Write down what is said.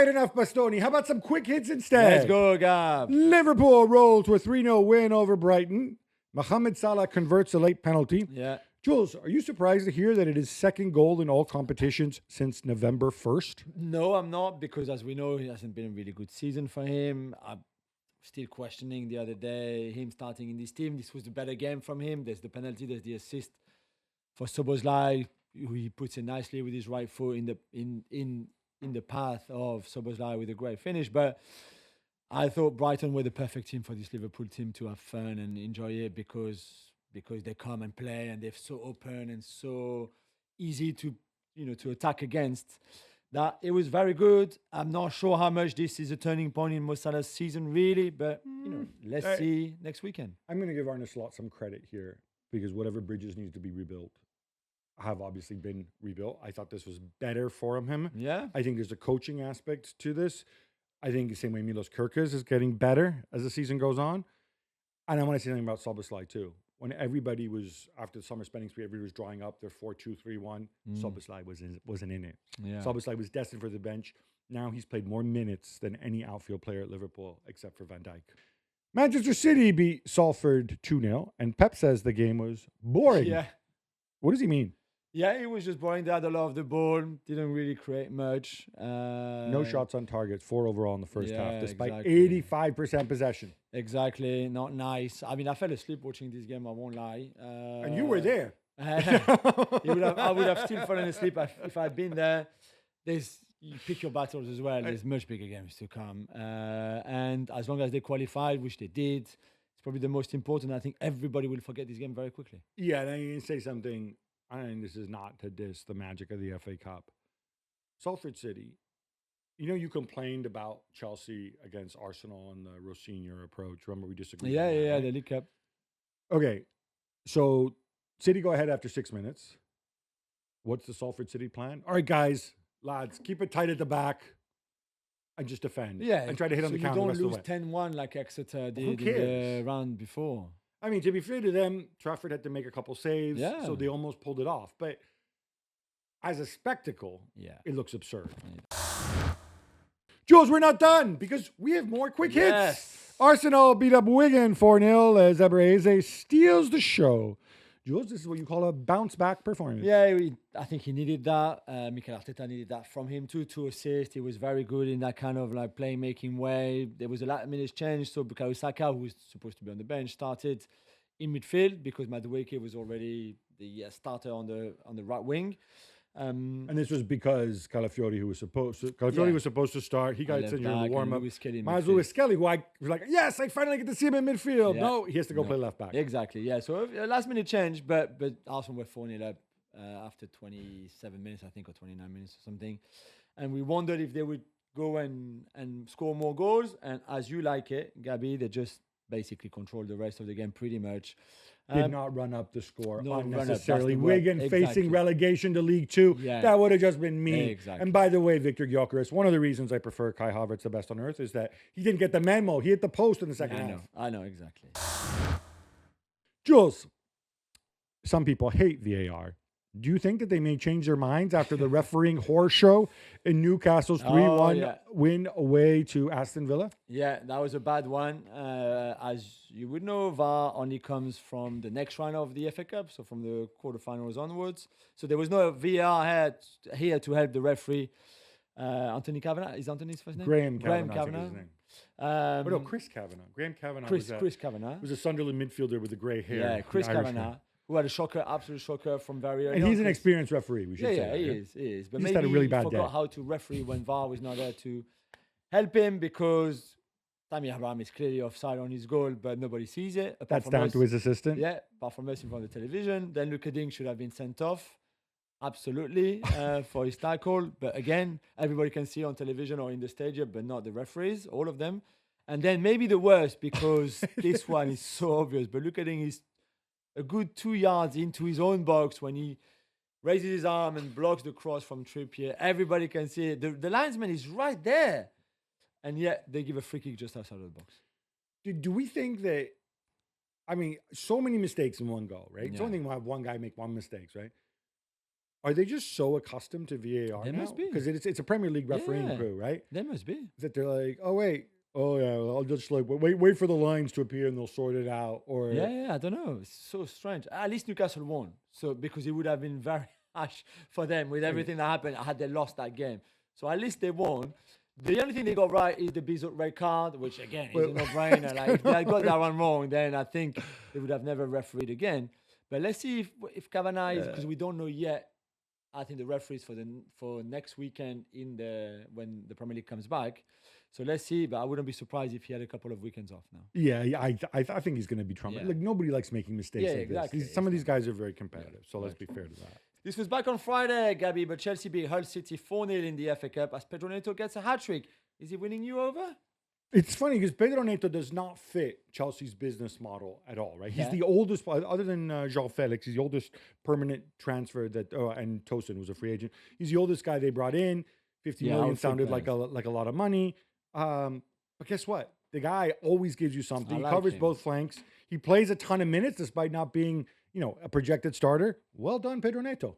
right, enough Bastoni. How about some quick hits instead? Let's go, Gab. Liverpool roll to a 3-0 win over Brighton. Mohamed Salah converts a late penalty. Yeah. Jules, are you surprised to hear that it is second goal in all competitions since November 1st? No, I'm not, because as we know, it hasn't been a really good season for him. I'm still questioning the other day him starting in this team. This was the better game from him. There's the penalty, there's the assist for Szoboszlai, who he puts it nicely with his right foot in the path of Szoboszlai with a great finish. But I thought Brighton were the perfect team for this Liverpool team to have fun and enjoy it, because they come and play and they're so open and so easy to attack against. That it was very good. I'm not sure how much this is a turning point in Mo Salah's season, really, but let's see next weekend. I'm going to give Arne Slot some credit here, because whatever bridges needs to be rebuilt have obviously been rebuilt. I thought this was better for him. Yeah. I think there's a coaching aspect to this. I think the same way Milos Kerkez is getting better as the season goes on. And I want to say something about Szoboszlai too. When everybody was, after the summer spending spree, everybody was drawing up their 4-2-3-1. Szoboszlai wasn't in it. Yeah. Szoboszlai was destined for the bench. Now he's played more minutes than any outfield player at Liverpool, except for Van Dijk. Manchester City beat Salford 2-0, and Pep says the game was boring. Yeah. What does he mean? Yeah, it was just boring. They had a lot of the ball, didn't really create much. No shots on target, 4 overall in the first half, despite exactly. 85% possession. Exactly, not nice. I mean, I fell asleep watching this game, I won't lie. And you were there. I would have still fallen asleep if I'd been there. You pick your battles as well. There's much bigger games to come. And as long as they qualified, which they did, it's probably the most important. I think everybody will forget this game very quickly. Yeah, and I can say something. I mean, this is not to diss the magic of the FA Cup. Salford City, you complained about Chelsea against Arsenal and the Rossinier approach. Remember, we disagreed. Yeah, the League Cup. Okay, so City go ahead after 6 minutes. What's the Salford City plan? All right, guys, lads, keep it tight at the back and just defend. Yeah, and try to hit on the counter. You the don't rest of lose 10-1 like Exeter did Who cares? in the round before. I mean, to be fair to them, Trafford had to make a couple saves, so they almost pulled it off. But as a spectacle, it looks absurd. Yeah. Jules, we're not done, because we have more quick hits. Arsenal beat up Wigan 4-0 as Ebreze steals the show. Jules, this is what you call a bounce-back performance. Yeah, I think he needed that. Mikel Arteta needed that from him too, 2 assists. He was very good in that kind of like playmaking way. There was a last-minute change, so Bukayo Saka, who was supposed to be on the bench, started in midfield because Madueke was already the starter on the right wing. And this was because Calafiori, was supposed to start. He got sent here in the warm-up. Miles Lewis Skelly, who I was like, yes, I finally get to see him in midfield. Yeah. No, he has to go play left back. Exactly, yeah. So a last-minute change, but Arsenal were 4-0 up after 27 minutes, I think, or 29 minutes or something. And we wondered if they would go and score more goals. And as you like it, Gabi, they just basically controlled the rest of the game pretty much. Did not run up the score unnecessarily. Wigan facing relegation to League Two. Yeah. That would have just been me. Exactly. And by the way, Victor Gyökeres, one of the reasons I prefer Kai Havertz the best on earth is that he didn't get the memo. He hit the post in the second half. I know, exactly. Jules, some people hate VAR. Do you think that they may change their minds after the refereeing horror show in Newcastle's 3-1 win away to Aston Villa? Yeah, that was a bad one. As you would know, VAR only comes from the next round of the FA Cup, so from the quarterfinals onwards. So there was no VAR here to help the referee. Anthony Kavanagh, is Anthony's first name? Graham Kavanagh. No, Chris Kavanagh. Graham Kavanagh. Chris Kavanagh. Was a Sunderland midfielder with the grey hair. Yeah, Chris Kavanagh. Who had a shocker, absolute shocker from very early on. And he's an experienced referee, we should say. Yeah, he is. But he's maybe had a really bad he forgot how to referee when VAR was not there to help him, because Tammy Abraham is clearly offside on his goal, but nobody sees it. That's down to his assistant? Yeah, apart from us in front of the television. Then Luka Ding should have been sent off, absolutely, for his tackle. But again, everybody can see on television or in the stadium, but not the referees, all of them. And then maybe the worst, because this one is so obvious, but Luka Ding is a good 2 yards into his own box when he raises his arm and blocks the cross from Trippier. Everybody can see it. The linesman is right there. And yet they give a free kick just outside of the box. Do we think that, I mean, so many mistakes in one go, right? Yeah. It's only why one guy make one mistake, right? Are they just so accustomed to VAR They now? must be. Because it's a Premier League refereeing crew, right? They must be. That they're like, oh wait, oh yeah, well, I'll just like wait for the lines to appear and they'll sort it out. Or I don't know. It's so strange. At least Newcastle won, so because it would have been very harsh for them with everything that happened had they lost that game. So at least they won. The only thing they got right is the Bizot red card, which again is a no-brainer. Like if they had got that one wrong, then I think they would have never refereed again. But let's see if Kavanagh is, because we don't know yet. I think the referees for next weekend when the Premier League comes back. So let's see. But I wouldn't be surprised if he had a couple of weekends off now. Yeah, I think he's going to be traumatized. Yeah. Like nobody likes making mistakes like exactly. this. Some of these guys are very competitive. So let's be fair to that. This was back on Friday, Gabby, but Chelsea beat Hull City 4-0 in the FA Cup as Pedro Neto gets a hat-trick. Is he winning you over? It's funny because Pedro Neto does not fit Chelsea's business model at all, right? He's the oldest, other than João Felix, he's the oldest permanent transfer and Tosin was a free agent. He's the oldest guy they brought in. 50 million sounded like a lot of money. But guess what? The guy always gives you something. He covers both flanks. He plays a ton of minutes despite not being, a projected starter. Well done, Pedro Neto.